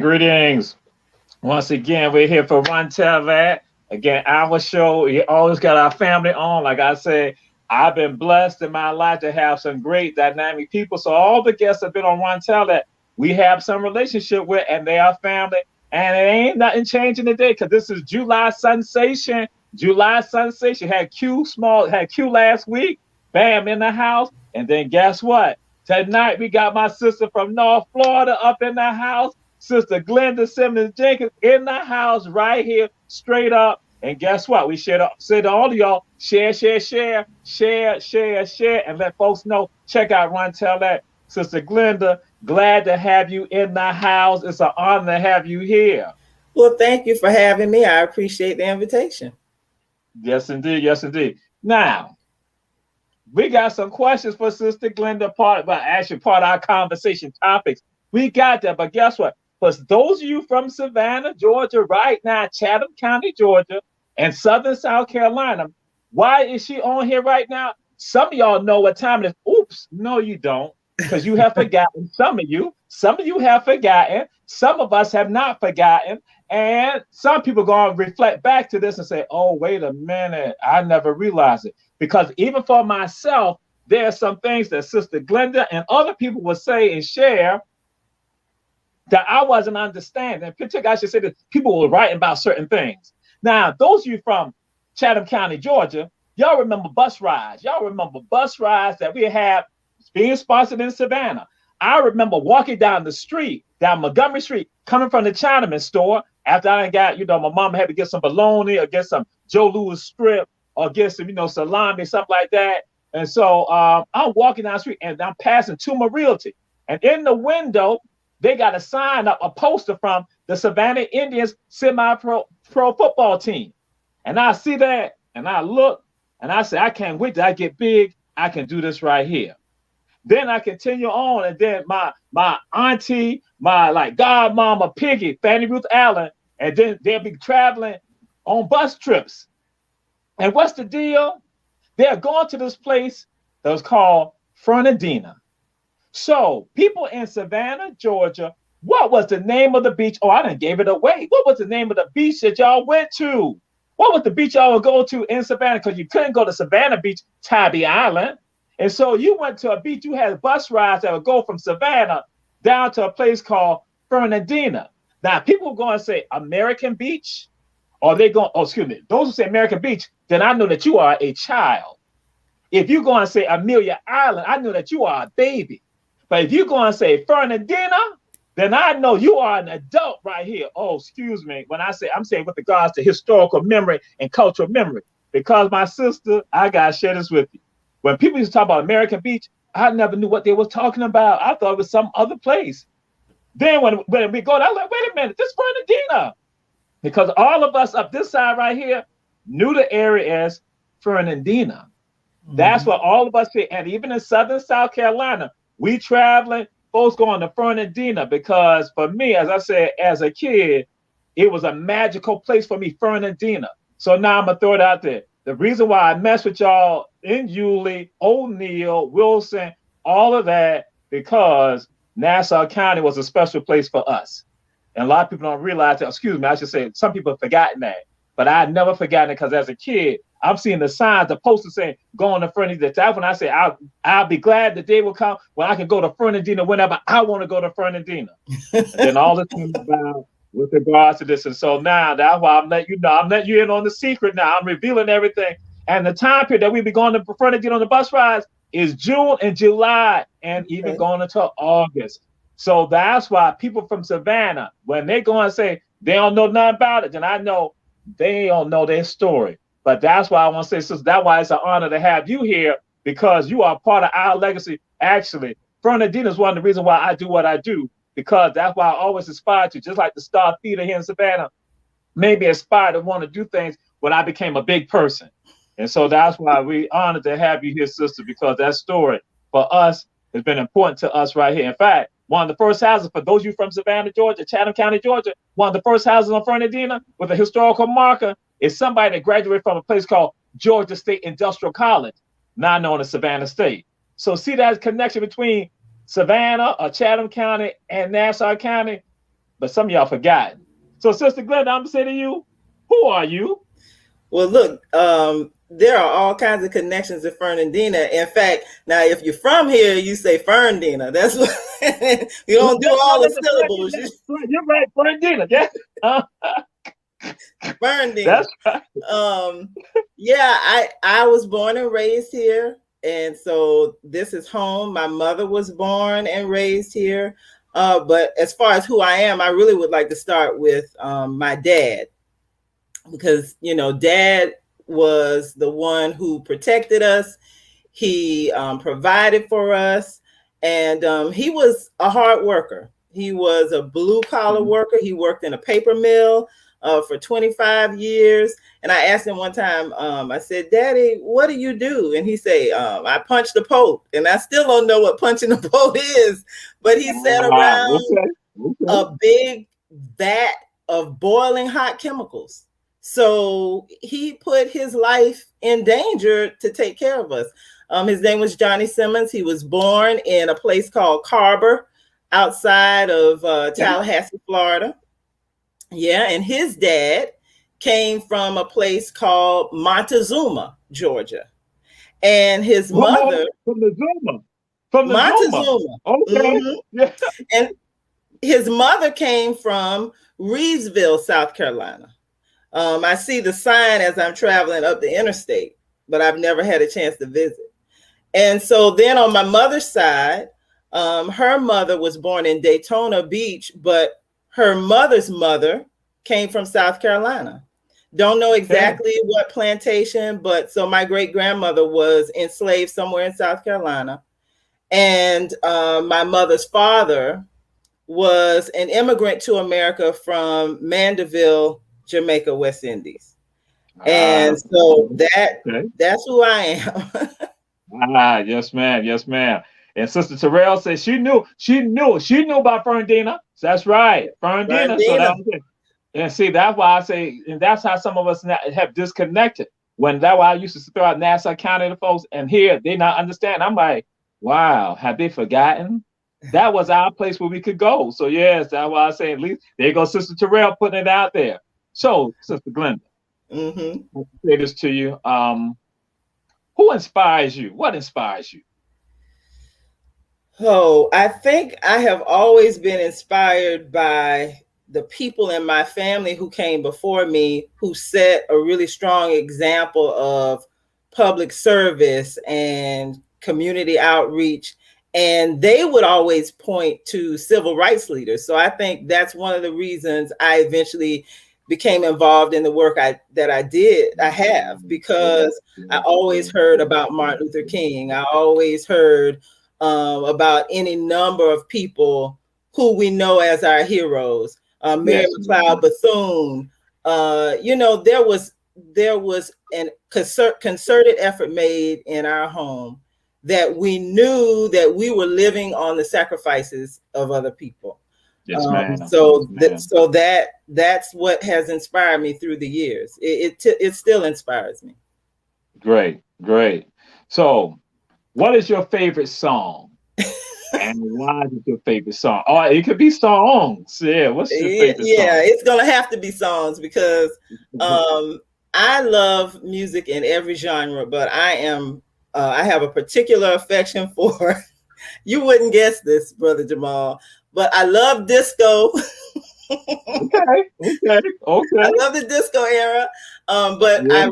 Greetings. Once again, we're here for Run Tell That. Again, our show, we always got our family on. Like I said, I've been blessed in my life to have some great dynamic people. So all the guests have been on Run Tell That we have some relationship with, and they are family. And it ain't nothing changing today because this is July Sensation. July Sensation had Q last week. Bam, in the house. And then guess what? Tonight, we got my sister from North Florida up in the house, Sister Glenda Jenkins in the house right here, straight up. And guess what? We said to all of y'all, share, and let folks know. Check out Run Tell That. Sister Glenda, glad to have you in the house. It's an honor to have you here. Well, thank you for having me. I appreciate the invitation. Yes, indeed. Now, we got some questions for Sister Glenda, part of our conversation topics. We got that, but guess what? For those of you from Savannah, Georgia, right now, Chatham County, Georgia, and Southern South Carolina, why is she on here right now? Some of y'all know what time it is. Oops, no, you don't, because you have forgotten. Some of you have forgotten. Some of us have not forgotten. And some people going to reflect back to this and say, oh, wait a minute, I never realized it. Because even for myself, there are some things that Sister Glenda and other people will say and share that I wasn't understanding. In particular, I should say that people were writing about certain things. Now, those of you from Chatham County, Georgia, y'all remember bus rides. Y'all remember bus rides that we have being sponsored in Savannah. I remember walking down the street, down Montgomery Street, coming from the Chinaman store after I got, my mom had to get some bologna or get some Joe Louis strip or get some, salami, something like that. And so I'm walking down the street and I'm passing Tuma Realty. And in the window, they got a sign up, a poster from the Savannah Indians semi-pro football team. And I see that and I look and I say, I can't wait till I get big. I can do this right here. Then I continue on, and then my auntie, my godmama Piggy, Fannie Ruth Allen, and then they'll be traveling on bus trips. And what's the deal? They're going to this place that was called Fernandina. So people in Savannah, Georgia, what was the name of the beach? Oh, I done gave it away. What was the name of the beach that y'all went to? What was the beach y'all would go to in Savannah? Because you couldn't go to Savannah Beach, Tybee Island. And so you went to a beach, you had bus rides that would go from Savannah down to a place called Fernandina. Now, people are going to say American Beach, or they going, those who say American Beach, then I know that you are a child. If you're going to say Amelia Island, I know that you are a baby. But if you're going to say Fernandina, then I know you are an adult right here. Oh, excuse me. When I say, I'm saying with regards to historical memory and cultural memory, because my sister, I got to share this with you. When people used to talk about American Beach, I never knew what they were talking about. I thought it was some other place. Then when we go, I was like, wait a minute, this is Fernandina. Because all of us up this side right here, knew the area as Fernandina. That's what all of us here, and even in Southern South Carolina, we traveling, folks going to Fernandina because for me, as I said, as a kid, it was a magical place for me, Fernandina. So now I'm gonna throw it out there. The reason why I mess with y'all in Yulee, O'Neill, Wilson, all of that, because Nassau County was a special place for us. And a lot of people don't realize that, excuse me, I should say, some people have forgotten that. But I never forgotten it because as a kid, I'm seeing the signs, the posters saying, going to Fernandina. That's when I say, I'll be glad the day will come when I can go to Fernandina whenever I want to go to Fernandina. And then all this thing about with regards to this. And so now, that's why I'm letting you know. I'm letting you in on the secret now. I'm revealing everything. And the time period that we be going to Fernandina on the bus rides is June and July and even going until August. So that's why people from Savannah, when they go and say they don't know nothing about it, then I know they don't know their story. But that's why I want to say, sister, that's why it's an honor to have you here because you are part of our legacy. Actually, Fernandina is one of the reasons why I do what I do, because that's why I always aspire to, just like the Star Theater here in Savannah, maybe aspire to want to do things when I became a big person. And so that's why we honored to have you here, sister, because that story for us has been important to us right here. In fact, one of the first houses, for those of you from Savannah, Georgia, Chatham County, Georgia, one of the first houses on Fernandina with a historical marker is somebody that graduated from a place called Georgia State Industrial College, now known as Savannah State. So see that connection between Savannah or Chatham County and Nassau County, but some of y'all forgot. So Sister Glenda, I'm gonna say to you, who are you? Well, look, there are all kinds of connections to Fernandina. In fact, now if you're from here, you say Ferndina. That's what you don't do all the syllables. You're right, Fernandina. Yeah. Fernandina. That's right. Yeah, I was born and raised here, and so this is home. My mother was born and raised here. But as far as who I am, I really would like to start with my dad. Because, you know, Dad was the one who protected us. He provided for us. And he was a hard worker. He was a blue collar worker. He worked in a paper mill for 25 years. And I asked him one time, I said, Daddy, what do you do? And he said, I punch the pote. And I still don't know what punching the pote is. But he sat around a big vat of boiling hot chemicals. So he put his life in danger to take care of us. His name was Johnny Simmons. He was born in a place called Carver outside of Tallahassee, Florida. Yeah, and his dad came from a place called Montezuma, Georgia. And his mother... From the Zuma. From the Montezuma. Okay. Mm-hmm. Yeah. And his mother came from Reevesville, South Carolina. I see the sign as I'm traveling up the interstate, but I've never had a chance to visit. And so then on my mother's side, her mother was born in Daytona Beach, but her mother's mother came from South Carolina. Don't know exactly what plantation, but so my great grandmother was enslaved somewhere in South Carolina. And my mother's father was an immigrant to America from Mandeville, Jamaica, West Indies. And so that's who I am. Yes, ma'am. Yes, ma'am. And Sister Terrell said she knew about Fernandina. So that's right. Fernandina. So that was it. And see, that's why I say, and that's how some of us have disconnected. When that's why I used to throw out Nassau County to folks, and here they not understand. I'm like, wow, have they forgotten? That was our place where we could go. So yes, that's why I say at least there goes Sister Terrell putting it out there. So, Sister Glenda, I'll say this to you. Who inspires you? What inspires you? Oh, I think I have always been inspired by the people in my family who came before me, who set a really strong example of public service and community outreach. And they would always point to civil rights leaders. So I think that's one of the reasons I eventually became involved in the work I have, because I always heard about Martin Luther King. I always heard about any number of people who we know as our heroes. Mary McLeod Bethune. You know, there was there was an concerted effort made in our home that we knew that we were living on the sacrifices of other people. Yes, ma'am. So Yes, ma'am. that's what has inspired me through the years. It still inspires me. Great, great. So, what is your favorite song? And why is it your favorite song? Oh, it could be songs. Yeah, what's your favorite Yeah, song? it's gonna have to be songs because I love music in every genre, but I have a particular affection for. You wouldn't guess this, Brother Jamal, but I love disco. Okay, okay, I okay. love the disco era, but Yeah.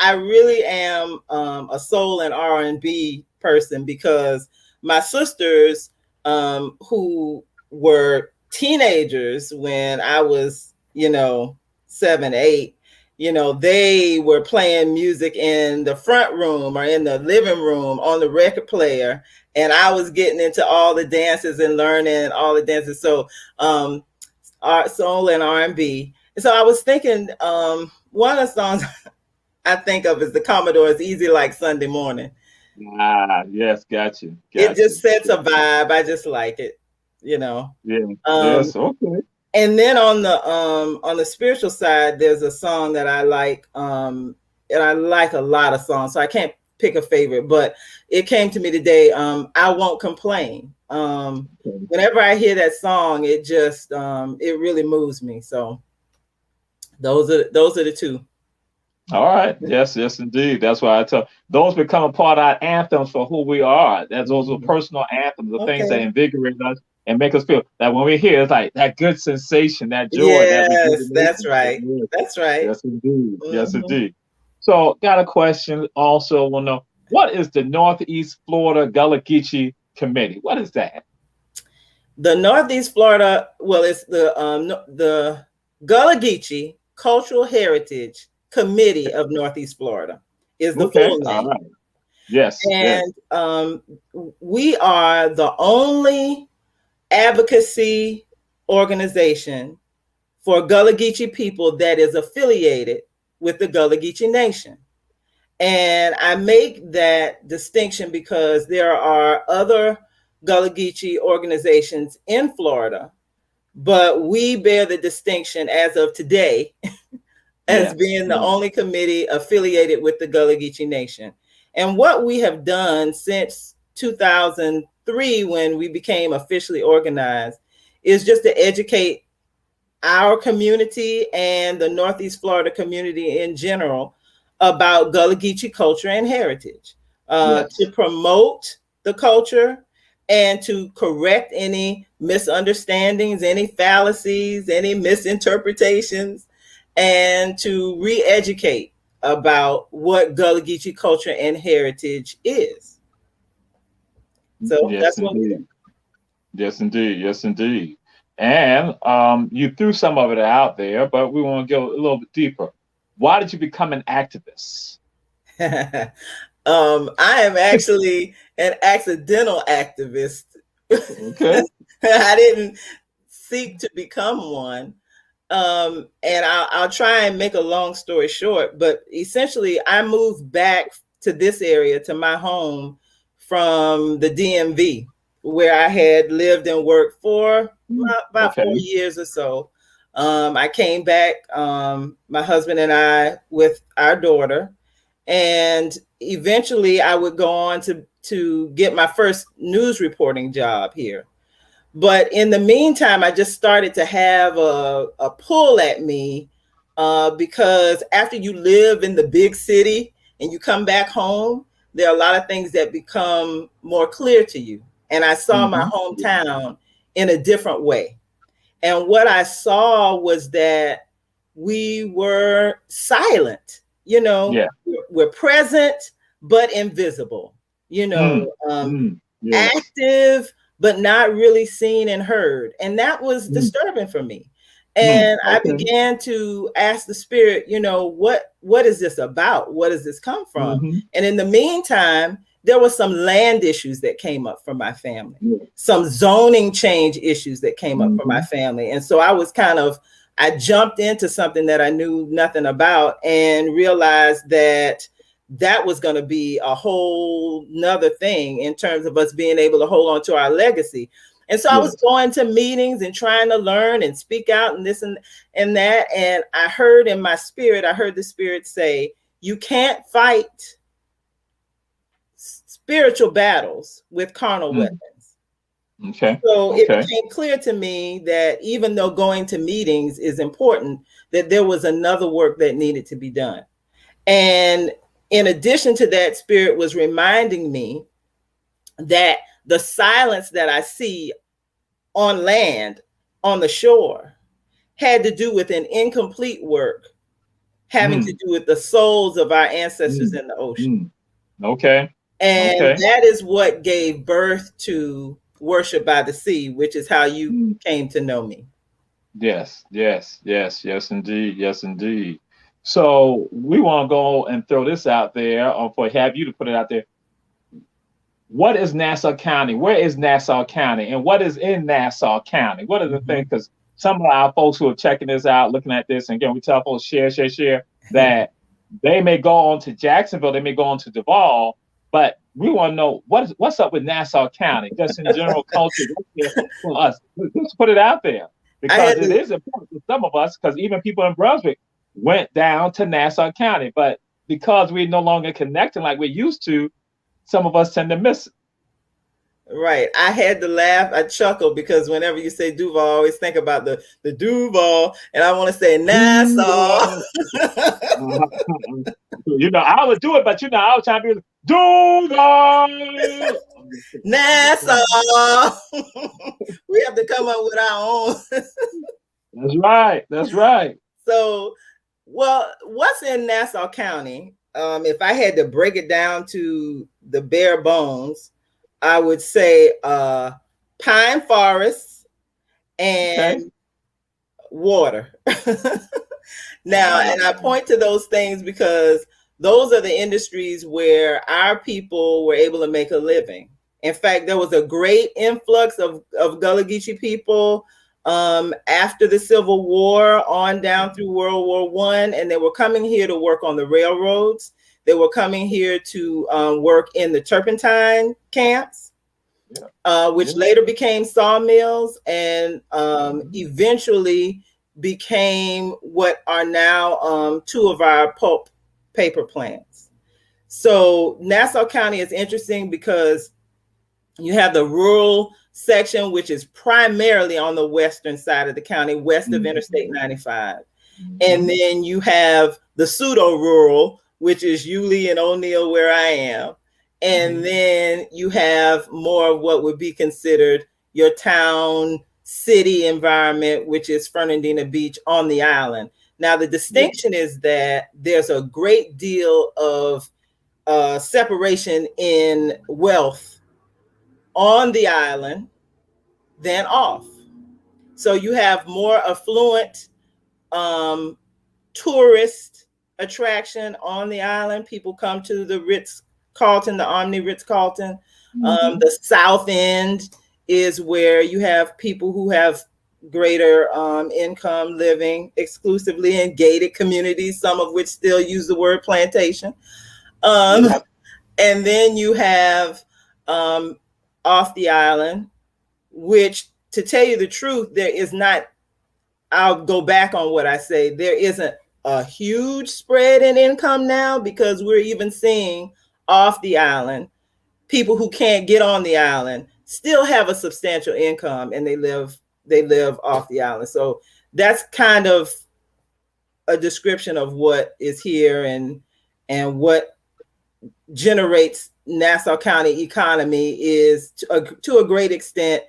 I really am a soul and R&B person because my sisters, who were teenagers when I was, 7, 8, they were playing music in the front room or in the living room on the record player, and I was getting into all the dances and learning all the dances. So, soul and R&B. And so I was thinking, one of the songs I think of is the Commodore's "Easy Like Sunday Morning." Ah, yes, got you, It got just you. sets a vibe. I just like it, you know. Yeah, Um, yes, okay. and then on the spiritual side, there's a song that I like, and I like a lot of songs, so I can't pick a favorite, but it came to me today. I Won't Complain. Okay. Whenever I hear that song, it just it really moves me. So those are the two. All right. Yes, yes, indeed. That's why I tell those become a part of our anthems for who we are. That's those are Mhm. personal anthems, the things that Okay. invigorate us and make us feel that when we hear it's like that good sensation, that joy, that Yes, that's rejuvenation. So, right. yes, That's right. yes, indeed. Yes, Mhm. indeed. So, got a question also. Want to know what is the Northeast Florida Gullah Geechee Committee? What is that? The Northeast Florida, well, it's the Gullah Geechee Cultural Heritage Committee of Northeast Florida is the Okay. full All name. right. Yes. Yes. And we are the only advocacy organization for Gullah Geechee people that is affiliated with the Gullah Geechee Nation. And I make that distinction because there are other Gullah Geechee organizations in Florida, but we bear the distinction as of today as Yes. being the Yes. only committee affiliated with the Gullah Geechee Nation. And what we have done since 2003, when we became officially organized, is just to educate our community and the Northeast Florida community in general about Gullah Geechee culture and heritage, to Yes. promote the culture and to correct any misunderstandings, any fallacies, any misinterpretations, and to re-educate about what Gullah Geechee culture and heritage is. So Yes, that's what we do. indeed. Yes, indeed. Yes, indeed. And you threw some of it out there, but we want to go a little bit deeper. Why did you become an activist? I am actually an accidental activist. Okay. I didn't seek to become one. And I'll try and make a long story short, but essentially, I moved back to this area, to my home from the DMV, where I had lived and worked for about Okay. 4 years or so. I came back, my husband and I, with our daughter, and eventually I would go on to get my first news reporting job here. But in the meantime, I just started to have a pull at me, because after you live in the big city and you come back home, there are a lot of things that become more clear to you. And I saw my Mm-hmm. hometown in a different way. And what I saw was that we were silent, Yeah. we're present, but invisible, Mm. Mm. Yes. active, but not really seen and heard. And that was Mm. disturbing for me. Mm. And I Okay. began to ask the spirit, what is this about? What does this come from? Mm-hmm. And in the meantime, there were some land issues that came up for my family, Yeah. some zoning change issues that came up for my Mm-hmm. family. And so I I jumped into something that I knew nothing about and realized that that was going to be a whole nother thing in terms of us being able to hold on to our legacy. And so I was going to meetings and trying to learn and speak out and this and that. And I heard in my spirit, I heard the Spirit say, you can't fight spiritual battles with carnal weapons. Okay. So it became clear to me that even though going to meetings is important, that there was another work that needed to be done. And in addition to that, Spirit was reminding me that the silence that I see on land, on the shore, had to do with an incomplete work having to do with the souls of our ancestors in the ocean. Okay. And that is what gave birth to Worship by the Sea, which is how you came to know me. Yes, indeed. Yes, indeed. So we want to go and throw this out there, or have you to put it out there. What is Nassau County? Where is Nassau County? And what is in Nassau County? What are the things? Because some of our folks who are checking this out, looking at this, and again, we tell folks share, that they may go on to Jacksonville, they may go on to Duval, but we want to know what's up with Nassau County, just in general culture for us. Let's put it out there, because it is important for some of us, because even people in Brunswick went down to Nassau County, but because we're no longer connecting like we used to, some of us tend to miss it. Right. I had to laugh. I chuckle because whenever you say Duval, I always think about the Duval, and I want to say Nassau. I would do it, but I was trying to be Duval. Nassau. We have to come up with our own. That's right. So, well, what's in Nassau County? If I had to break it down to the bare bones, I would say pine forests and water. Now, and I point to those things because those are the industries where our people were able to make a living. In fact, there was a great influx of Gullah Geechee people after the Civil War on down through World War I, and they were coming here to work on the railroads. They were coming here to work in the turpentine camps, which later became sawmills and eventually became what are now two of our pulp paper plants. So Nassau County is interesting because you have the rural section, which is primarily on the western side of the county, west of Interstate 95. And then you have the pseudo-rural, which is Yulee and O'Neill, where I am. And then you have more of what would be considered your town, city environment, which is Fernandina Beach on the island. Now, the distinction is that there's a great deal of separation in wealth on the island than off. So you have more affluent tourist attraction on the island. People come to the Ritz-Carlton, the Omni Ritz-Carlton. The South End is where you have people who have greater income living exclusively in gated communities, some of which still use the word plantation. And then you have off the island, which, to tell you the truth, there is not, I'll go back on what I say, there isn't a huge spread in income now, because we're even seeing off the island people who can't get on the island still have a substantial income, and they live off the island. So that's kind of a description of what is here and what generates Nassau County economy is to a great extent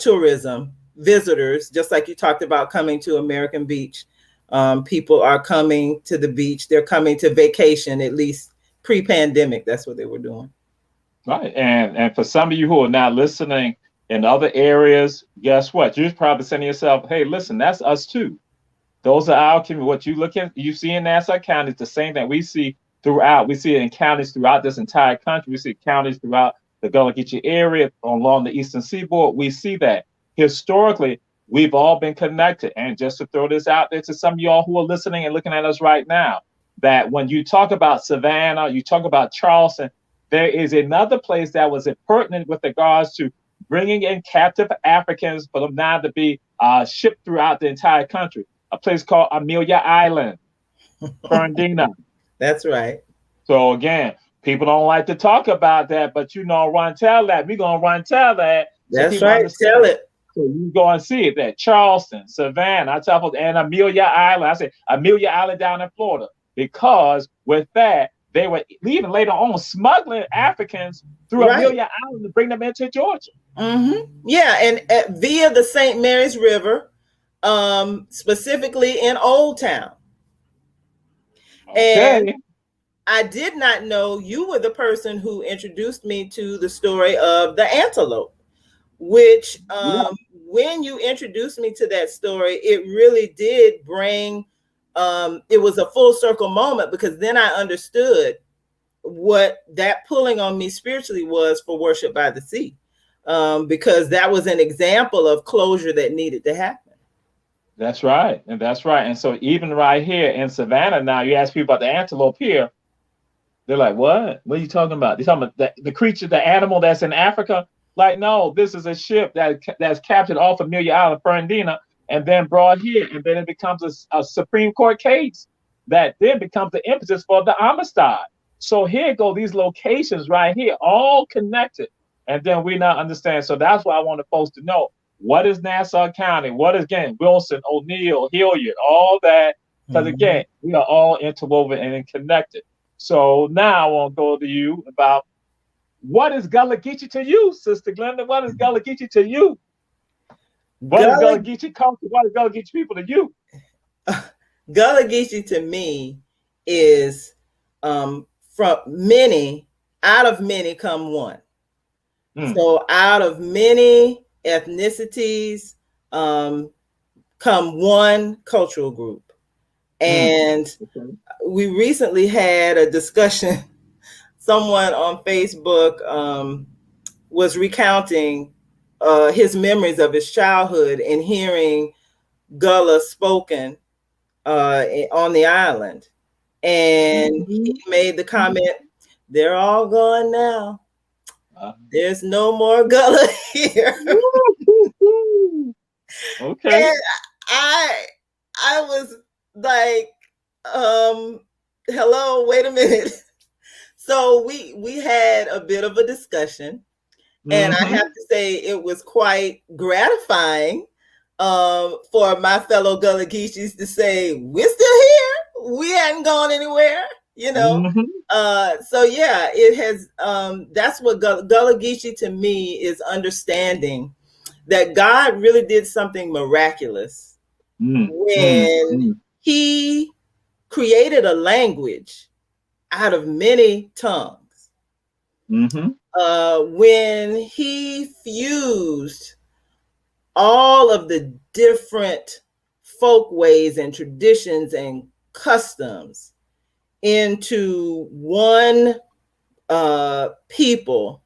tourism, visitors, just like you talked about coming to American Beach. People are coming to the beach. They're coming to vacation, at least pre-pandemic. That's what they were doing. Right. And for some of you who are not listening in other areas, guess what? You're probably saying to yourself, hey, listen, that's us too. Those are our community. What you see in Nassau County is the same that we see throughout. We see it in counties throughout this entire country. We see counties throughout the Gullah Geechee area along the eastern seaboard. We see that historically we've all been connected. And just to throw this out there to some of y'all who are listening and looking at us right now, that when you talk about Savannah, you talk about Charleston, there is another place that was pertinent with regards to bringing in captive Africans for them now to be shipped throughout the entire country. A place called Amelia Island, Fernandina. That's right. So again, people don't like to talk about that, but run tell that. We're gonna run tell that. That's right. Tell it. So you go and see it. That Charleston, Savannah, I tell folks, and Amelia Island. I say Amelia Island down in Florida, because with that they were leaving later on smuggling Africans through Amelia Island to bring them into Georgia. Mm-hmm. Yeah, and via the St. Mary's River, specifically in Old Town. Okay. And I did not know you were the person who introduced me to the story of the antelope, which when you introduced me to that story, it really did bring, it was a full circle moment, because then I understood what that pulling on me spiritually was for Worship by the Sea, because that was an example of closure that needed to happen. That's right. And that's right. And so even right here in Savannah now, you ask people about the antelope here, they're like, what? What are you talking about? They're talking about the creature, the animal that's in Africa? Like, no, this is a ship that's captured off Amelia Island, Fernandina, and then brought here. And then it becomes a Supreme Court case that then becomes the impetus for the Amistad. So here go these locations right here, all connected. And then we now understand. So that's why I want the folks to know, what is Nassau County? What is, again, Wilson, O'Neill, Hilliard, all that? Because again, we are all interwoven and connected. So now I want to go to you about, what is Gullah Geechee to you, Sister Glenda? What is Gullah Geechee to you? What is Gullah Geechee culture? What is Gullah Geechee people to you? Gullah Geechee to me is from many, out of many come one. So out of many ethnicities come one cultural group. And we recently had a discussion. Someone on Facebook was recounting his memories of his childhood and hearing Gullah spoken on the island. And he made the comment, they're all gone now. There's no more Gullah here. Okay. And I was like, hello, wait a minute. So we had a bit of a discussion, and I have to say it was quite gratifying for my fellow Gullah Geechees to say, we're still here. We hadn't gone anywhere, you know. So yeah, it has. That's what Gullah Geechee to me is, understanding that God really did something miraculous when He created a language out of many tongues. When He fused all of the different folk ways and traditions and customs into one people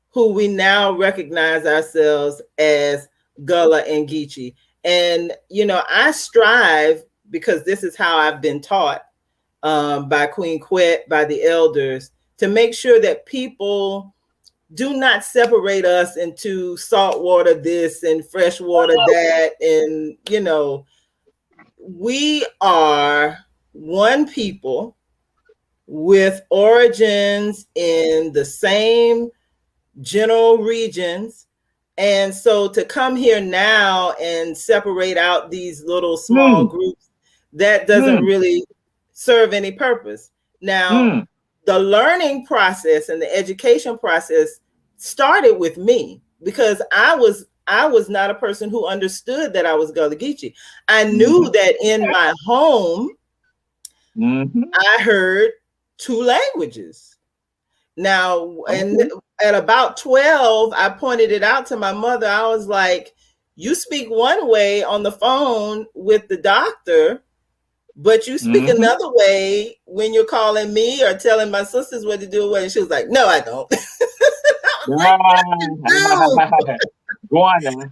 who we now recognize ourselves as Gullah and Geechee. And, you know, I strive, because this is how I've been taught by Queen Quet, by the elders, to make sure that people do not separate us into saltwater this and freshwater that. And, you know, we are one people with origins in the same general regions. And so to come here now and separate out these little small groups, that doesn't really serve any purpose. Now, the learning process and the education process started with me, because I was not a person who understood that I was Gullah Geechee. I knew that in my home, I heard two languages. Now, and at about 12, I pointed it out to my mother. I was like, you speak one way on the phone with the doctor, but you speak another way when you're calling me or telling my sisters what to do. And she was like, no, I don't. I was like, Go on now.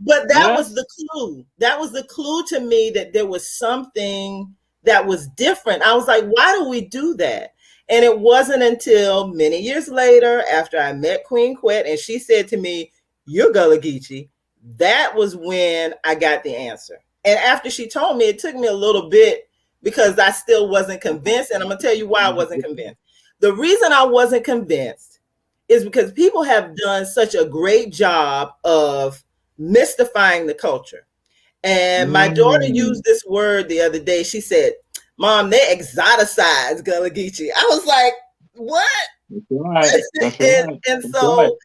But that was Yes. the clue. That was the clue to me that there was something that was different. I was like, why do we do that? And it wasn't until many years later, after I met Queen Quet, and she said to me, "You're Gullah Geechee." That was when I got the answer. And after she told me, it took me a little bit because I still wasn't convinced. And I'm gonna tell you why I wasn't convinced. The reason I wasn't convinced is because people have done such a great job of mystifying the culture. And my daughter used this word the other day. She said, "Mom, they exoticize Gullah Geechee." I was like, "What?" That's right. That's and, right. and That's right. so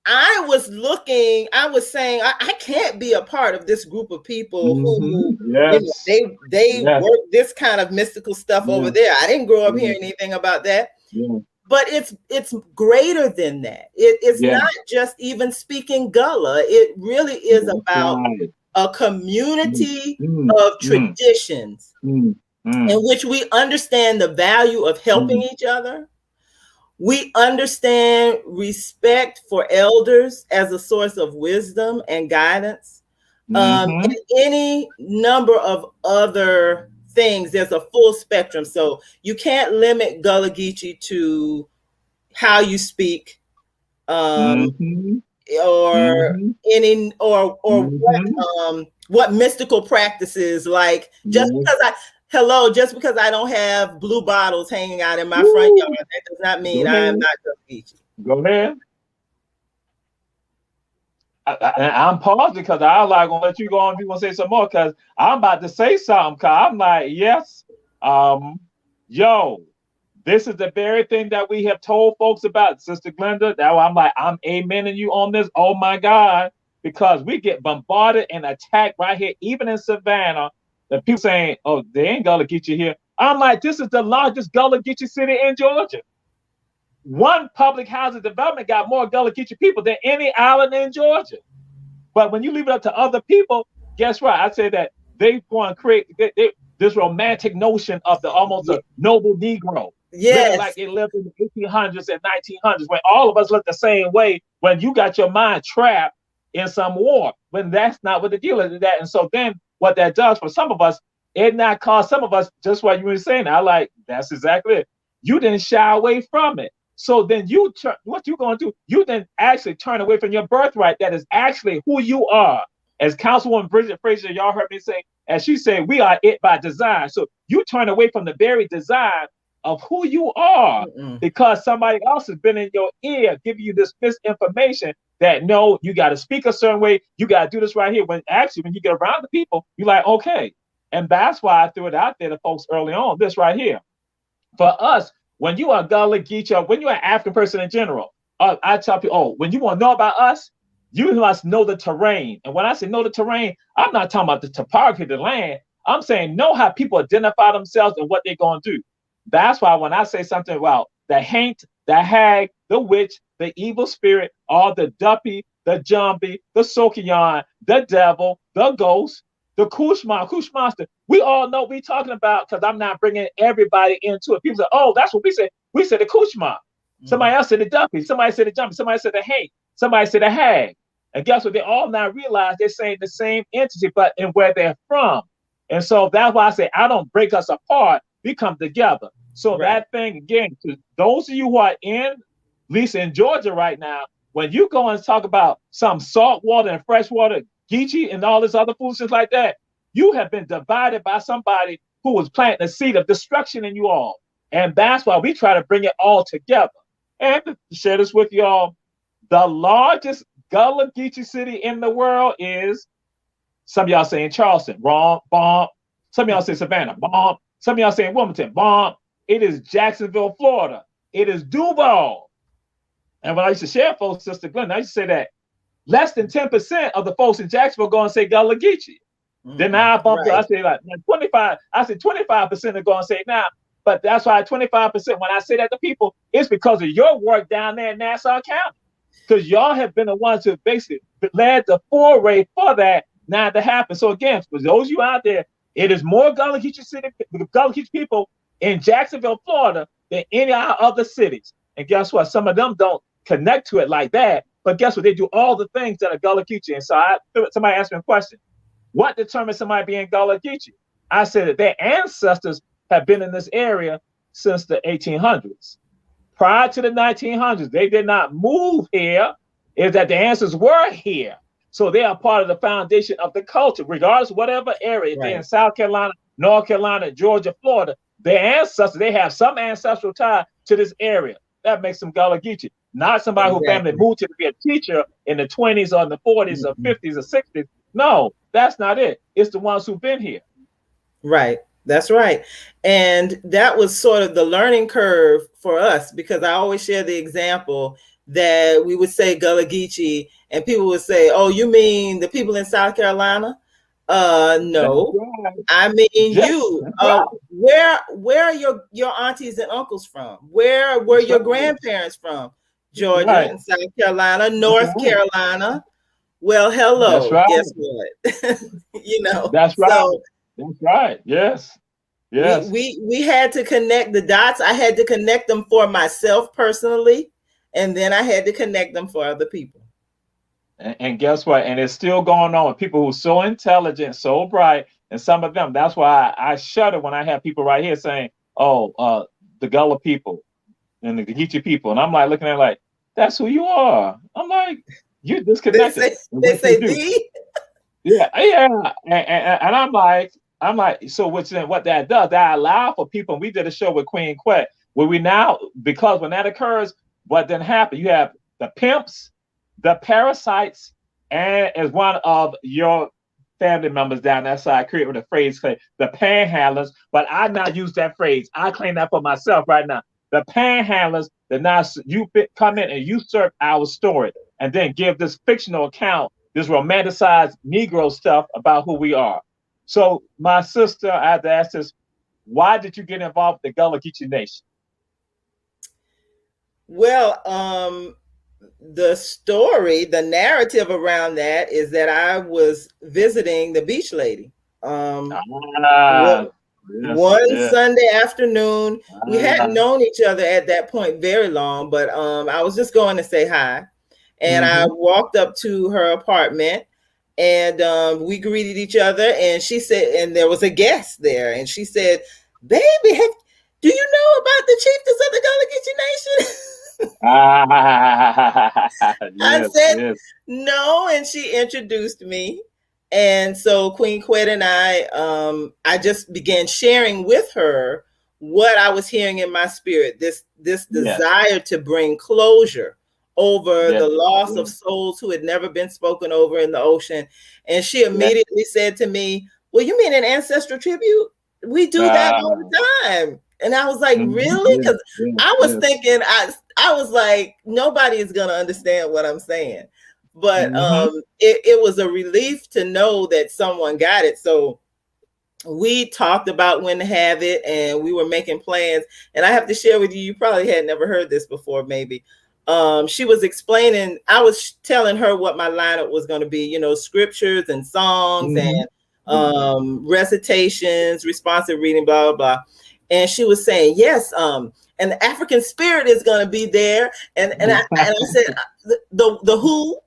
I was looking, I was saying, I can't be a part of this group of people who, Yes. they Yes. work this kind of mystical stuff over Yes. there. I didn't grow up Yes. hearing anything about that. Yes. But it's greater than that. It's Yes. not just even speaking Gullah. It really is That's about right. a Mm, community mm, of mm, traditions mm, in mm, which we understand the value of helping mm, each other. We understand respect for elders as a source of wisdom and guidance. And mm-hmm, any number of other things. There's a full spectrum. So you can't limit Gullah Geechee to how you speak, um, mm-hmm, or mm-hmm, any or mm-hmm. what mystical practices. Like Yes. just because I don't have blue bottles hanging out in my front yard, Woo. that does not Go mean I am ahead. not Gullah Geechee. Go ahead. I'm pausing because I like gonna let you go on if you want to say some more because I'm about to say something. Cause I'm like, yes, um, yo, this is the very thing that we have told folks about, Sister Glenda. That I'm like, I'm amening you on this. Oh my God, because we get bombarded and attacked right here, even in Savannah. The people saying, "Oh, they ain't gonna get you here." I'm like, this is the largest Gullah Geechee city in Georgia. One public housing development got more Gullah Geechee people than any island in Georgia. But when you leave it up to other people, guess what? I say that they want to create this romantic notion of the almost a noble Negro living like Yes, they lived in the 1800s and 1900s, when all of us look the same way. When you got your mind trapped in some war, when that's not what the deal is. That and so then what that does for some of us, it not cause some of us just what you were saying. I like that's exactly it. You didn't shy away from it. So then what you gonna do? You then actually turn away from your birthright that is actually who you are. As Councilwoman Bridget Fraser, y'all heard me say, as she said, we are it by design. So you turn away from the very design of who you are because somebody else has been in your ear giving you this misinformation that no, you got to speak a certain way, you got to do this right here. When actually, when you get around the people, you're like, okay. And that's why I threw it out there to folks early on, this right here for us, when you are Gullah Geechee, when you're an African person in general, I tell people, oh, when you want to know about us, you must know the terrain. And when I say know the terrain, I'm not talking about the topography of the land. I'm saying know how people identify themselves and what they're going to do. That's why when I say something about the haint, the hag, the witch, the evil spirit, or the duppy, the jumbie, the sokion, the devil, the ghost, the kush monster. We all know what we're talking about because I'm not bringing everybody into it. People say, oh, that's what we said. We said the kushma. Somebody else said the duppy. Somebody said the jumpy. Somebody said the hate. Somebody said the hag. And guess what? They all now realize they're saying the same entity, but in where they're from. And so that's why I say I don't break us apart. We come together. So right. that thing again, to those of you who are in, at least in Georgia right now, when you go and talk about some salt water and fresh water, Geechee and all this other foolishness like that, you have been divided by somebody who was planting a seed of destruction in you all. And that's why we try to bring it all together. And to share this with y'all, the largest Gullah Geechee city in the world is, some of y'all saying Charleston, wrong, bomb. Some of y'all say Savannah, bomb. Some of y'all saying Wilmington, bomb. It is Jacksonville, Florida. It is Duval. And when I used to share folks, Sister Glenn, I used to say that less than 10% of the folks in Jacksonville go and say Gullah Geechee. Then now I bumped right. I say like 25, I said 25% are going to say now. But that's why 25%, when I say that to people, it's because of your work down there in Nassau County. Because y'all have been the ones who basically led the foray for that now to happen. So again, for those of you out there, it is more Gullah Geechee people in Jacksonville, Florida than any of our other cities. And guess what? Some of them don't connect to it like that. But guess what? They do all the things that are Gullah Geechee. And so somebody asked me a question. What determines somebody being Gullah Geechee? I said that their ancestors have been in this area since the 1800s. Prior to the 1900s, they did not move here. Is that the ancestors were here. So they are part of the foundation of the culture, regardless of whatever area. If they're in South Carolina, North Carolina, Georgia, Florida, their ancestors, they have some ancestral tie to this area. That makes them Gullah Geechee. Not somebody who family moved here to be a teacher in the 20s or in the 40s or 50s or 60s. No, that's not it. It's the ones who've been here. Right. That's right. And that was sort of the learning curve for us, because I always share the example that we would say Gullah Geechee and people would say, oh, you mean the people in South Carolina? No, right. I mean you. Where are your aunties and uncles from? Where were your grandparents from? Georgia and South Carolina, North Carolina. Well, hello. Guess what? You know. That's right. So, that's right. Yes. Yes. We had to connect the dots. I had to connect them for myself personally, and then I had to connect them for other people. And guess what? And it's still going on with people who are so intelligent, so bright, and some of them. That's why I shudder when I have people right here saying, "Oh, the Gullah people and the Geechee people," and I'm like looking at it like, "That's who you are." I'm like, "You're disconnected." They say "the." Yeah. And I'm like, so what that does, that allow for people. And we did a show with Queen Quet where we now, because when that occurs, what then happens? You have the pimps, the parasites, and as one of your family members down that side created a phrase, the panhandlers. But I now use that phrase. I claim that for myself right now. The panhandlers that now you come in and usurp our story and then give this fictional account, this romanticized Negro stuff about who we are. So my sister, I had to ask this, why did you get involved with the Gullah Geechee Nation? Well, the story, the narrative around that is that I was visiting the beach lady. One Sunday afternoon. We hadn't known each other at that point very long, but I was just going to say hi. And I walked up to her apartment and we greeted each other. And she said, and there was a guest there. And she said, "Baby, do you know about the chieftains of the Gullah Geechee Nation?" I said, "No." And she introduced me. And so Queen Quet and I just began sharing with her what I was hearing in my spirit, this desire to bring closure over the loss of souls who had never been spoken over in the ocean. And she immediately said to me, "Well, you mean an ancestral tribute? We do that all the time." And I was like, "Really?" Because I was thinking, I was like, nobody is going to understand what I'm saying. But it was a relief to know that someone got it. So we talked about when to have it, and we were making plans. And I have to share with you, you probably had never heard this before, maybe. She was explaining, I was telling her what my lineup was going to be, you know, scriptures and songs and recitations, responsive reading, blah, blah, blah. And she was saying, yes, and the African spirit is going to be there. And I said, the who?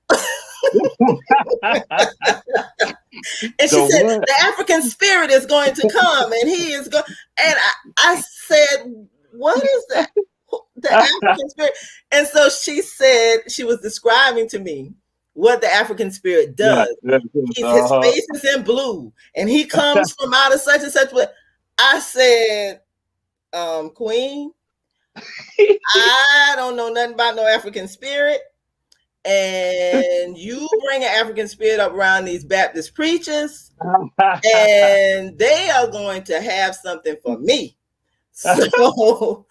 And she said, the African spirit is going to come, and he is going. And I said, what is that? The African spirit. And so she said, she was describing to me what the African spirit does. His face is in blue, and he comes from out of such and such. But I said, Queen, I don't know nothing about no African spirit. And you bring an African spirit up around these Baptist preachers, and they are going to have something for me. So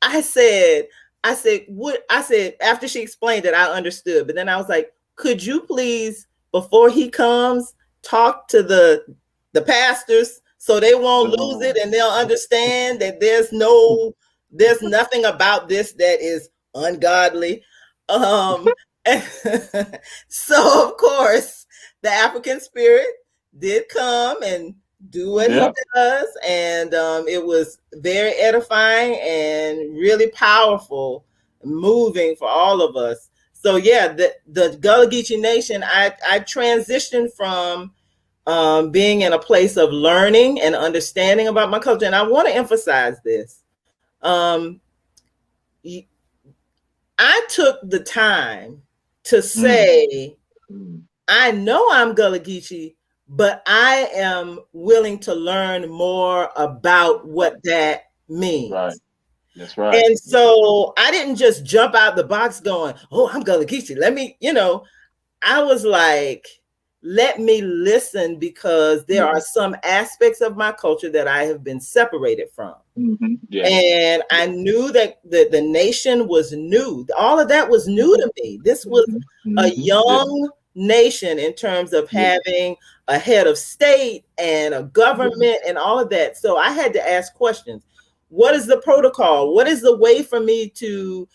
I said, after she explained it, I understood. But then I was like, could you please, before he comes, talk to the pastors so they won't lose it and they'll understand that there's nothing about this that is ungodly. So of course the African spirit did come and do what he does, and it was very edifying and really powerful, moving for all of us. So yeah, the Gullah Geechee Nation, I transitioned from being in a place of learning and understanding about my culture. And I want to emphasize this. I took the time to say, I know I'm Gullah Geechee, but I am willing to learn more about what that means. Right. That's right. And so I didn't just jump out the box going, oh, I'm Gullah Geechee. Let me, I was like, let me listen, because there are some aspects of my culture that I have been separated from. And I knew that the nation was new. All of that was new to me. This was a young nation in terms of having a head of state and a government and all of that. So I had to ask questions. What is the protocol? What is the way for me to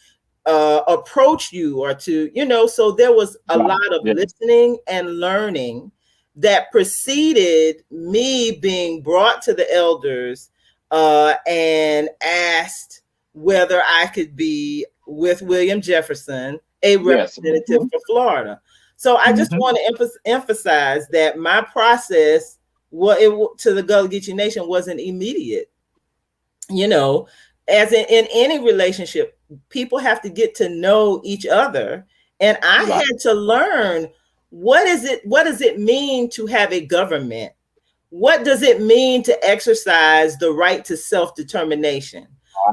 approach you, or to, so there was a lot of listening and learning that preceded me being brought to the elders and asked whether I could be with William Jefferson, a representative for Florida. So I just want to emphasize that my process to the Gullah Geechee Nation wasn't immediate. As in any relationship, people have to get to know each other. And I had to learn, what does it mean to have a government? What does it mean to exercise the right to self-determination?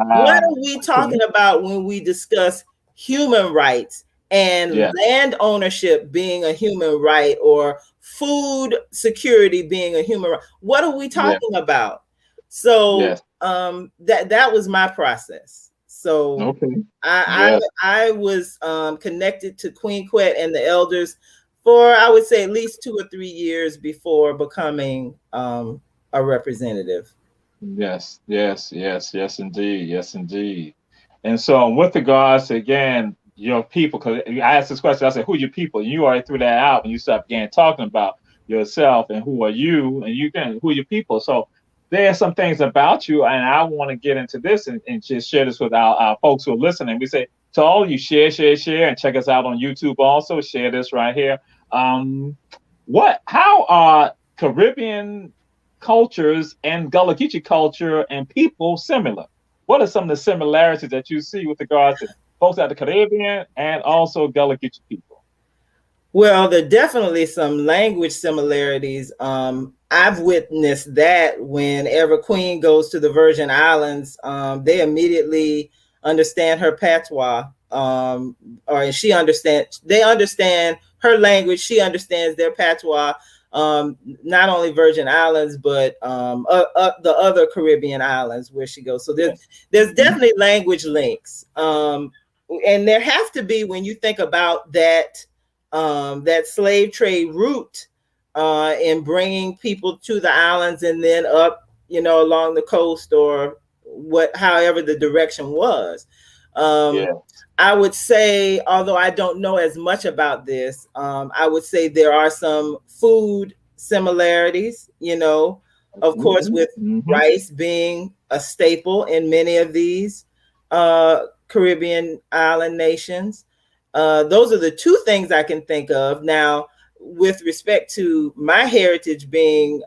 What are we talking about when we discuss human rights and land ownership being a human right, or food security being a human right? What are we talking about? So that was my process. So I was connected to Queen Quet and the elders for, I would say, at least 2 or 3 years before becoming a representative. Yes, indeed. And so with regards to, again, your people, because I asked this question, I said, who are your people? You already threw that out when you began talking about yourself and who are you, and who are your people. So there are some things about you, and I want to get into this and just share this with our folks who are listening. We say to all of you, share, and check us out on YouTube also. Share this right here. How are Caribbean cultures and Gullah Geechee culture and people similar? What are some of the similarities that you see with regards to folks out the Caribbean and also Gullah Geechee people? Well, there are definitely some language similarities. I've witnessed that whenever Queen goes to the Virgin Islands, they immediately understand her patois, or they understand her language. She understands their patois. Not only Virgin Islands, but the other Caribbean islands where she goes. So there's definitely language links, and there have to be when you think about that slave trade route in bringing people to the islands and then up, along the coast, or however the direction was. I would say, although I don't know as much about this, I would say there are some food similarities, of course, with rice being a staple in many of these Caribbean island nations. Those are the two things I can think of. Now, with respect to my heritage being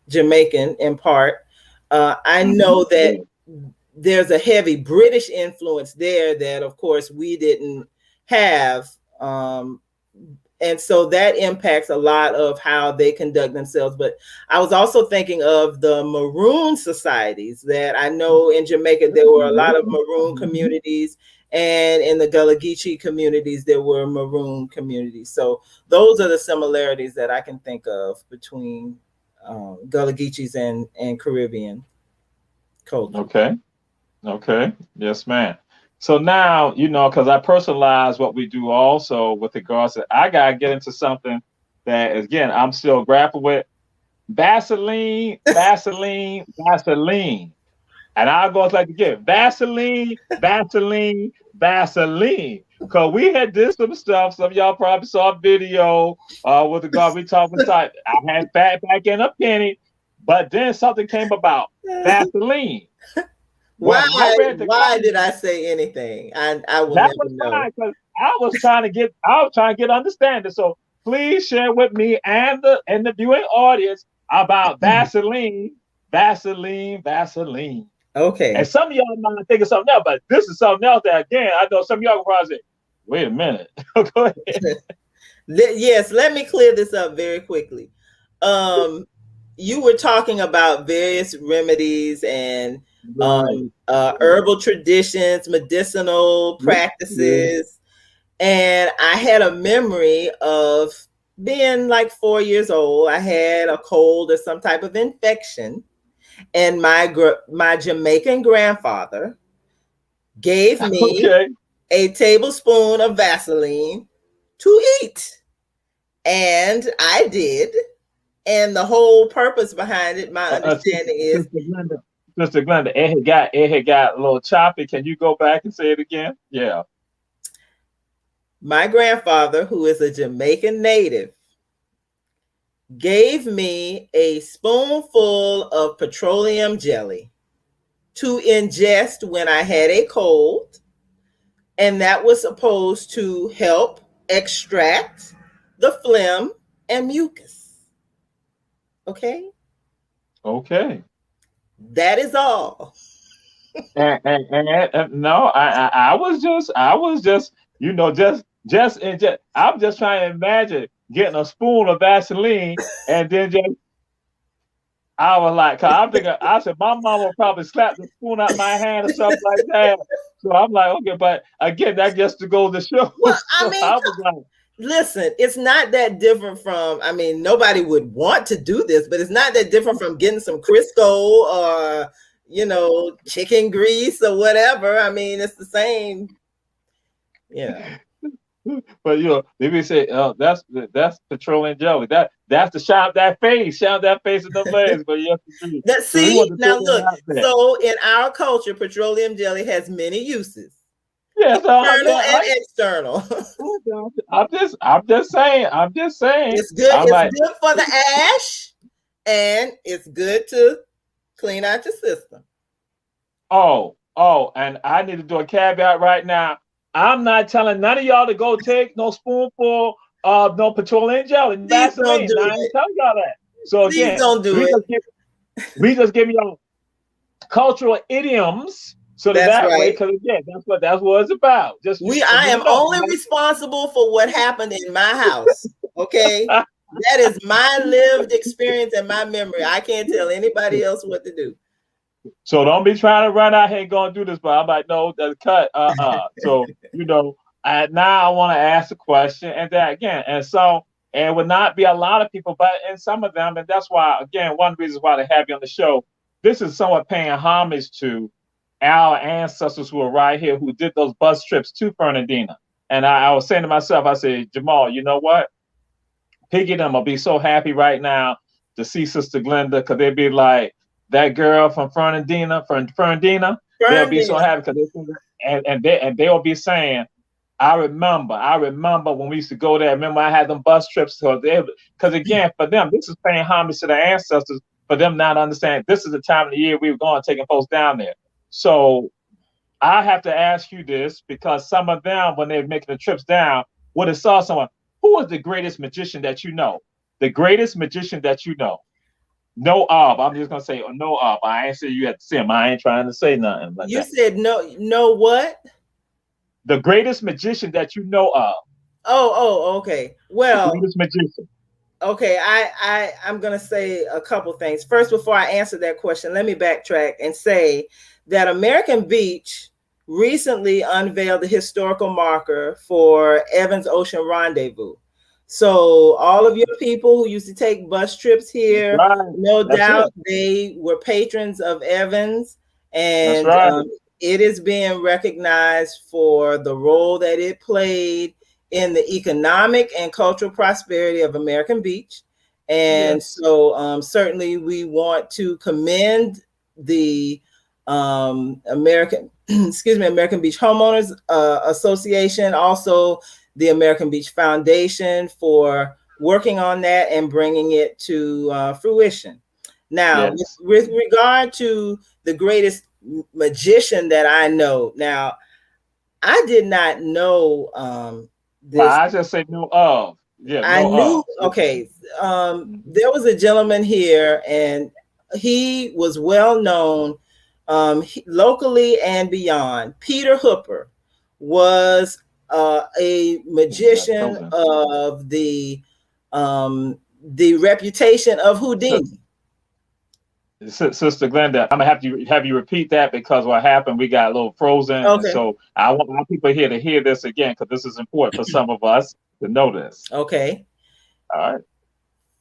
Jamaican in part, I know that there's a heavy British influence there that, of course, we didn't have. And so that impacts a lot of how they conduct themselves. But I was also thinking of the Maroon societies that I know in Jamaica, there were a lot of Maroon communities. And in the Gullah Geechee communities, there were Maroon communities. So those are the similarities that I can think of between Gullah Geechees and Caribbean culture. Okay. Yes, ma'am. So now, because I personalize what we do also with regards to, I got to get into something that, again, I'm still grappling with. Vaseline. And I'll go like again, Vaseline. Because we had did some stuff. Some of y'all probably saw a video with the guy we talking about. I had fat back in a penny, but then something came about Vaseline. Why did I say anything? I will never know. I was trying to get understanding. So please share with me and the viewing audience about Vaseline, Vaseline, Vaseline. And Okay. some of y'all might think of something else, but this is something else that again I know some of y'all will probably say, wait a minute. Go ahead. Yes, let me clear this up very quickly. You were talking about various remedies and Right. herbal traditions, medicinal Yeah. practices. And I had a memory of being like 4 years old. I had a cold or some type of infection, and my Jamaican grandfather gave me Okay. a tablespoon of Vaseline to eat, and I did. And the whole purpose behind it, my understanding is, Sister Glenda, Sister Glenda, it had got a little choppy. Can you go back and say it again? Yeah. my grandfather, who is a Jamaican native, gave me a spoonful of petroleum jelly to ingest when I had a cold, and that was supposed to help extract the phlegm and mucus. Okay, Okay. that is all. And no, I was just, I'm just trying to imagine getting a spoon of Vaseline and then just, I was like, 'cause I'm thinking, I said, my mom will probably slap the spoon out my hand or something like that. So I'm like, okay, but again, that just to go to show. Well, I So mean, I was like, listen, it's not that different from, I mean, nobody would want to do this, but it's not that different from getting some Crisco or, chicken grease or whatever. I mean, it's the same. Yeah. but they say, oh, that's petroleum jelly. That's the shine that face in the legs. But yes, indeed. So we See, want to throw now that look, out there. so in our culture, petroleum jelly has many uses, Yes, internal and yeah, external. I'm just saying. I'm just saying. It's good. I'm It's like, good for the ash, and it's good to clean out your system. and I need to do a caveat right now. I'm not telling none of y'all to go take no spoonful of no petroleum jelly, Please don't Vaseline. do Now, I ain't it. telling y'all that. So Please again, don't do it. we just give y'all cultural idioms so That's that way, right. because again, that's what it's about. Just so I you am know. only responsible for what happened in my house. Okay. That is my lived experience and my memory. I can't tell anybody else what to do. So don't be trying to run out here and go and do this, but I'm like, no, that's cut. So now I want to ask a question, and that again, and would not be a lot of people, but in some of them, and that's why again, one reason why they have you on the show. This is somewhat paying homage to our ancestors who are right here, who did those bus trips to Fernandina. And I was saying to myself, I said, Jamal, you know what? Piggy them will be so happy right now to see Sister Glenda, because they'd be like, that girl from Fernandina, they'll be so Fernandina. happy because they will be saying, I remember when we used to go there. Remember I had them bus trips, because again, for them, this is paying homage to their ancestors, for them not understanding this is the time of the year we were going taking folks down there. So I have to ask you this, because some of them, when they're making the trips down, would have saw someone. Who is the greatest magician that you know? The greatest magician that you know. No ob. I'm just gonna say no ob. I ain't say you had to see him. I ain't trying to say nothing like You that. said no what? The greatest magician that you know of. Okay. The Well, greatest magician. okay, I'm gonna say a couple things. First, before I answer that question, let me backtrack and say that American Beach recently unveiled the historical marker for Evans Ocean Rendezvous. So all of your people who used to take bus trips here, Right. no That's doubt it. they were patrons of Evans, That's and right. it is being recognized for the role that it played in the economic and cultural prosperity of American Beach. And Yes. so certainly we want to commend the American Beach Homeowners Association, also the American Beach Foundation, for working on that and bringing it to fruition. Now, Yes. with regard to the greatest magician that I know, now I did not know Well, this. I just say know of. Yeah, I know knew, of. okay, Mhm. there was a gentleman here, and he was well known locally and beyond. Peter Hooper was a magician Frozen. of the reputation of So, Houdini. Sister Glenda, I'm gonna have you repeat that because what happened, we got a little frozen, and Okay. so I want my people here to hear this again because this is important for some of us to know this. Okay. All right.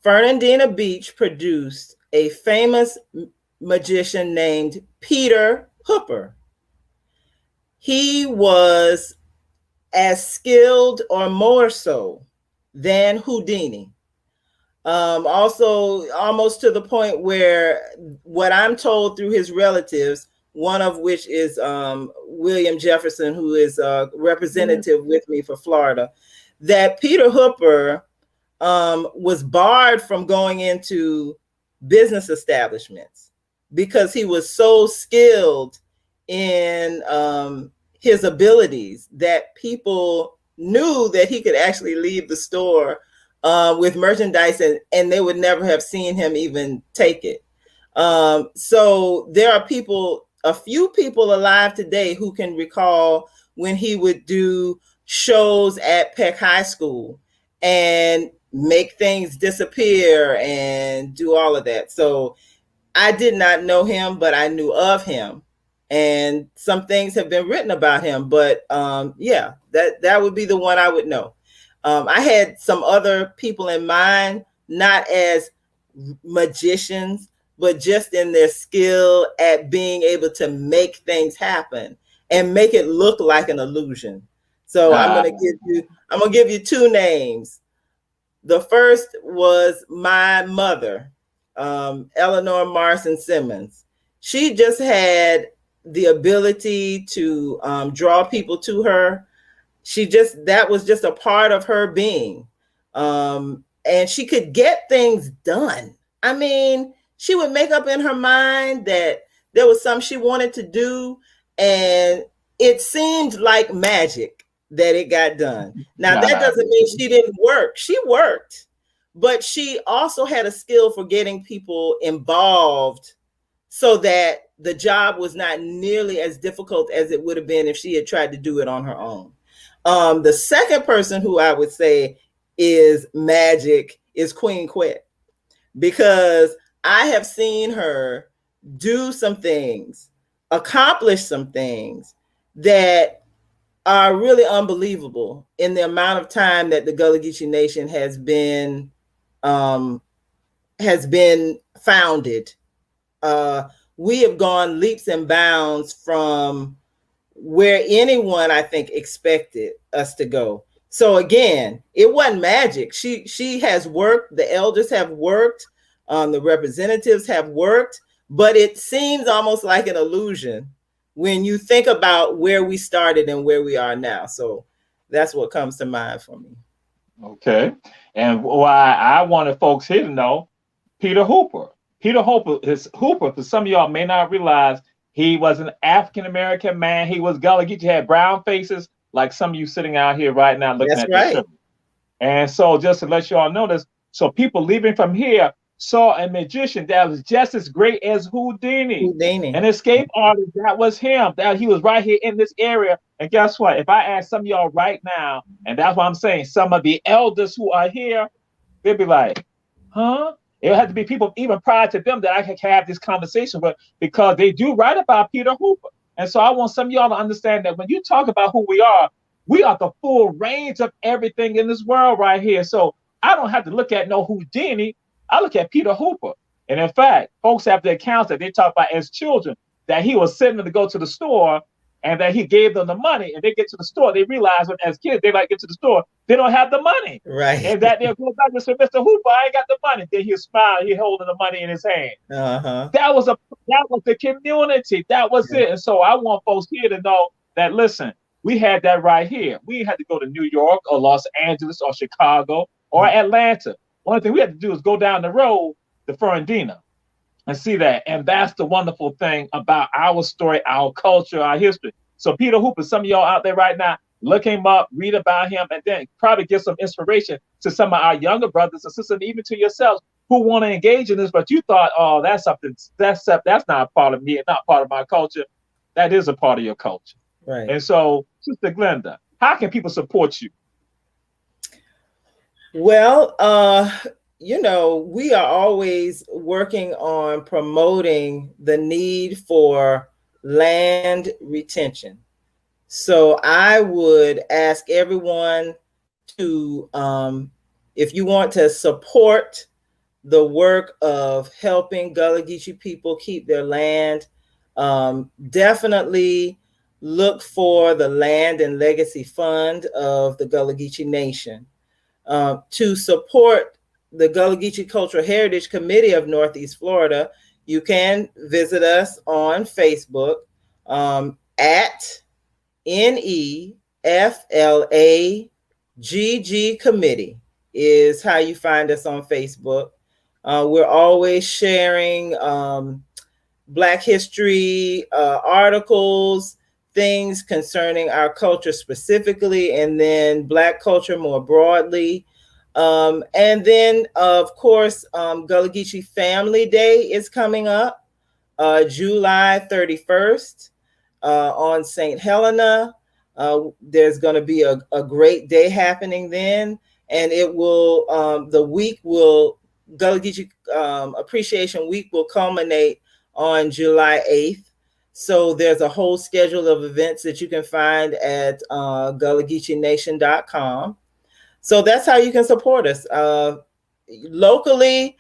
Fernandina Beach produced a famous magician named Peter Hooper. He was as skilled or more so than Houdini. Also, almost to the point where what I'm told through his relatives, one of which is William Jefferson, who is a representative with me for Florida, that Peter Hooper was barred from going into business establishments because he was so skilled in his abilities that people knew that he could actually leave the store with merchandise, and they would never have seen him even take it. So there are a few people alive today who can recall when he would do shows at Peck High School and make things disappear and do all of that. So I did not know him, but I knew of him, and some things have been written about him. But yeah, that would be the one I would know. I had some other people in mind, not as magicians, but just in their skill at being able to make things happen and make it look like an illusion. So Uh, I'm gonna give you two names. The first was my mother, Eleanor Marson Simmons. She just had the ability to draw people to her. That was just a part of her being. And she could get things done. I mean, she would make up in her mind that there was something she wanted to do, and it seemed like magic that it got done. Now, that doesn't mean she didn't work. She worked, but she also had a skill for getting people involved so that the job was not nearly as difficult as it would have been if she had tried to do it on her own. The second person who I would say is magic is Queen Quet, because I have seen her do some things, accomplish some things that are really unbelievable in the amount of time that the Gullah Geechee Nation has been founded. We have gone leaps and bounds from where anyone, I think, expected us to go. So again, it wasn't magic. She has worked. The elders have worked. The representatives have worked, but it seems almost like an illusion when you think about where we started and where we are now. So that's what comes to mind for me. okay. And why I wanted folks here to know Peter Hooper. Peter Hooper is Hooper. For some of y'all may not realize he was an African American man. He was Gullah Geechee. Had brown faces like some of you sitting out here right now looking That's at this right. show. And so, just to let you all know this, so people leaving from here saw a magician that was just as great as Houdini, Houdini. an escape artist. That was him. That he was right here in this area. And guess what? If I ask some of y'all right now, and that's what I'm saying, some of the elders who are here, they'll be like, huh? It had to be people even prior to them that I could have this conversation with, because they do write about Peter Hooper. And so I want some of y'all to understand that when you talk about who we are the full range of everything in this world right here. So I don't have to look at no Houdini. I look at Peter Hooper. And in fact, folks have the accounts that they talk about as children, that he was sending them to go to the store and that he gave them the money, and they get to the store, they realize when as kids, they like get to the store, they don't have the money. Right. And that they'll go back and say, Mr. Hooper, I ain't got the money. Then he'll smile, he's holding the money in his hand. Uh-huh. That was the community. That was it. And so I want folks here to know that, listen, we had that right here. We had to go to New York or Los Angeles or Chicago or Atlanta. Only thing we had to do is go down the road to Fernandina and see that. And that's the wonderful thing about our story, our culture, our history. So Peter Hooper, some of y'all out there right now, look him up, read about him, and then probably get some inspiration to some of our younger brothers and sisters, and even to yourselves who want to engage in this, but you thought, oh, that's something, that's not a part of me and not part of my culture. That is a part of your culture. Right. And so, Sister Glenda, how can people support you? Well, we are always working on promoting the need for land retention. So I would ask everyone to, if you want to support the work of helping Gullah Geechee people keep their land, definitely look for the Land and Legacy Fund of the Gullah Geechee Nation. To support the Gullah Geechee Cultural Heritage Committee of Northeast Florida, you can visit us on Facebook at NEFLAGG Committee is how you find us on Facebook. We're always sharing Black history articles, things concerning our culture specifically, and then Black culture more broadly. And then, of course, Gullah Geechee Family Day is coming up July 31st on St. Helena. There's going to be a great day happening then. And it will, Gullah Geechee Appreciation Week will culminate on July 8th. So there's a whole schedule of events that you can find at GullahGeecheeNation.com. So that's how you can support us. Locally,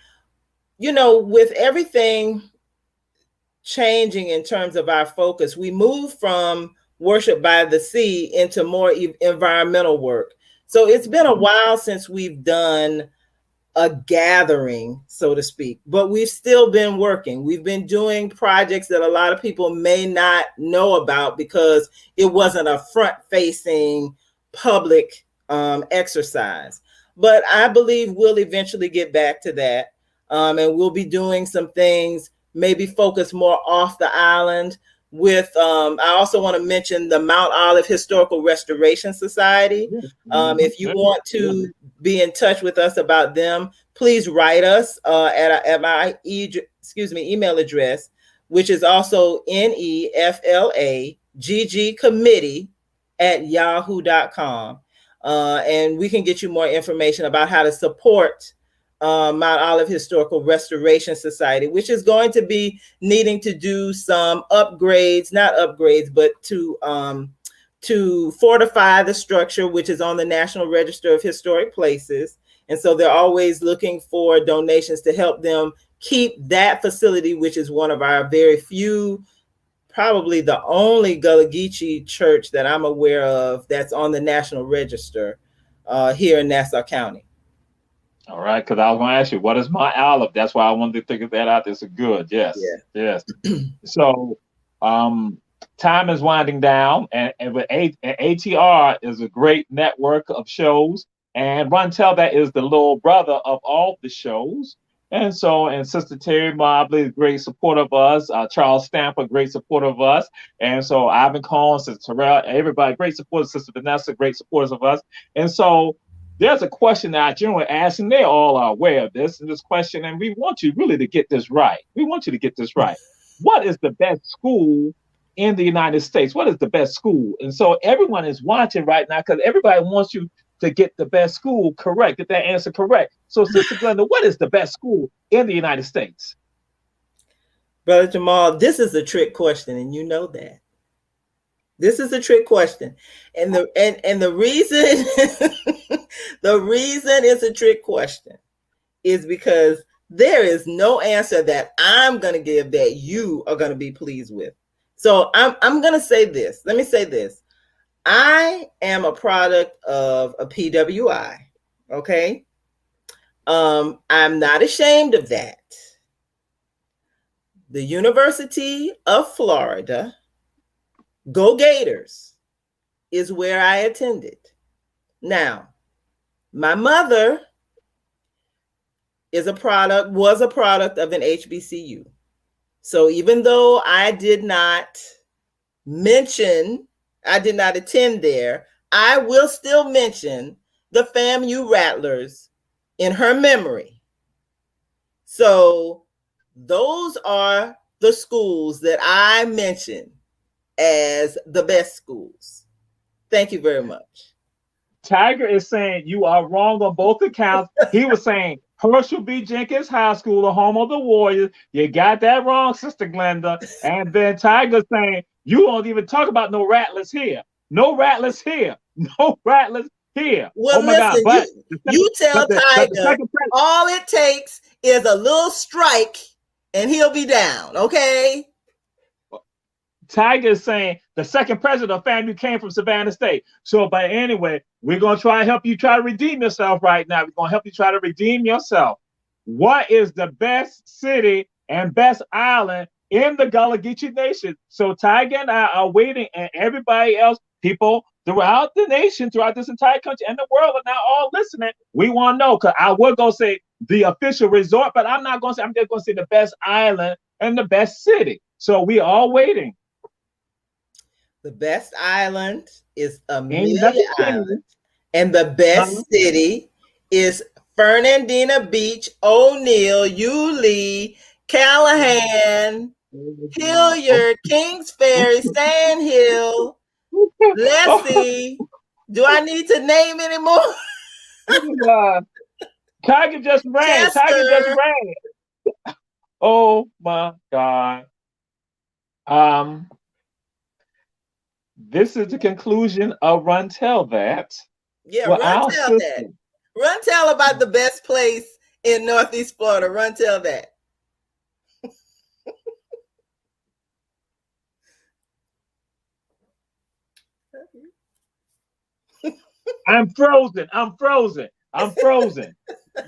with everything changing in terms of our focus, we move from worship by the sea into more environmental work. So it's been a while since we've done a gathering, so to speak, but we've still been working. We've been doing projects that a lot of people may not know about because it wasn't a front-facing public exercise. But I believe we'll eventually get back to that, and we'll be doing some things, maybe focus more off the island with, I also want to mention the Mount Olive Historical Restoration Society. If you want to be in touch with us about them, please write us at my email address, which is also NEFLAGG@yahoo.com. And we can get you more information about how to support Mount Olive Historical Restoration Society, which is going to be needing to do some upgrades, not upgrades, but to fortify the structure, which is on the National Register of Historic Places. And so they're always looking for donations to help them keep that facility, which is one of our very few, probably the only Gullah Geechee church that I'm aware of that's on the National Register here in Nassau County. All right, because I was going to ask you, what is Mount Olive? That's why I wanted to figure that out. This is good. Yes, yes. So time is winding down, and with ATR is a great network of shows, and Run Tell That is the little brother of all the shows. And so, and Sister Terry Mobley, a great supporter of us. Charles Stamper, great supporter of us. And so Ivan Cohen, Sister Terrell, everybody, great supporters. Sister Vanessa, great supporters of us. And so there's a question that I generally ask, and they all are aware of this, and this question, and we want you really to get this right. We want you to get this right. What is the best school in the United States? What is the best school? And so everyone is watching right now because everybody wants you to get the best school correct, get that answer correct. So, Sister Glenda, what is the best school in the United States? Brother Jamal, this is a trick question, and you know that. This is a trick question. And the reason the reason it's a trick question is because there is no answer that I'm going to give that you are going to be pleased with. So I'm going to say this. Let me say this. I am a product of a PWI. Okay. I'm not ashamed of that. The University of Florida, Go Gators, is where I attended. Now, my mother was a product of an HBCU. So even though I did not mention I did not attend there, I will still mention the FAMU Rattlers in her memory. So those are the schools that I mentioned as the best schools. Thank you very much. Tiger is saying you are wrong on both accounts. He was saying Herschel B. Jenkins High School, the home of the Warriors. You got that wrong, Sister Glenda. And then Tiger saying you don't even talk about no Rattlers here. No Rattlers here. No Rattlers here. Well, oh my listen, God! But you tell Tiger all it takes is a little strike, and he'll be down. Okay. Tiger is saying the second president of FAMU came from Savannah State. So, but anyway, we're going to try to help you try to redeem yourself right now. We're going to help you try to redeem yourself. What is the best city and best island in the Gullah Geechee Nation? So Tiger and I are waiting, and everybody else, people throughout the nation, throughout this entire country and the world are now all listening. We want to know, because I would go say the official resort, but I'm not going to say, I'm just going to say the best island and the best city. So we are waiting. The best island is Amelia Island, and the best city is Fernandina Beach, O'Neill, Yulee, Callahan, Hilliard, Kings Ferry, Sand Hill, Leslie. Do I need to name any more? Tiger just ran. Tiger just ran. Oh my God. This is the conclusion of Run Tell That. Yeah, Run Tell That. Run Tell about the best place in Northeast Florida. Run Tell that. I'm frozen. I'm frozen. I'm frozen.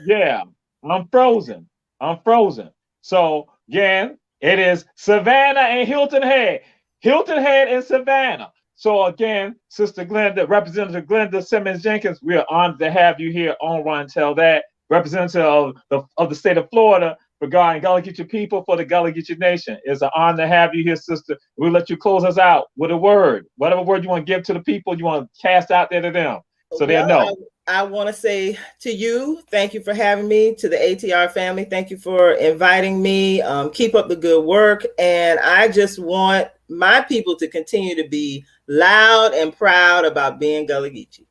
Yeah, I'm frozen. I'm frozen. So again, it is Savannah and Hilton Head. Hilton Head and Savannah. So again, Sister Glenda, Representative Glenda Simmons Jenkins, we are honored to have you here on Run Tell That, representative of the state of Florida regarding Gullah Geechee people for the Gullah Geechee Nation. It's an honor to have you here, sister. We'll let you close us out with a word, whatever word you want to give to the people, you want to cast out there to them, so they'll know. I want to say to you, thank you for having me. To the ATR family, thank you for inviting me. Keep up the good work. And I just want my people to continue to be loud and proud about being Gullah Geechee.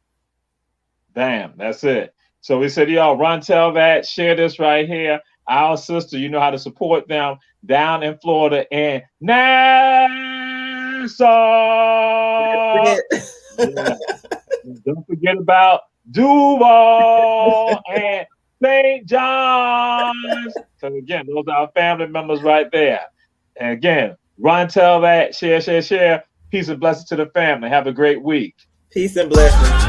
Bam, that's it. So we said, y'all, Run Tell That, share this right here. Our sister, you know how to support them down in Florida and Nassau. Yeah. Don't forget about Duval and St. John's. So again, those are our family members right there. And again, Run Tell That, share, share, share. Peace and blessings to the family. Have a great week. Peace and blessings.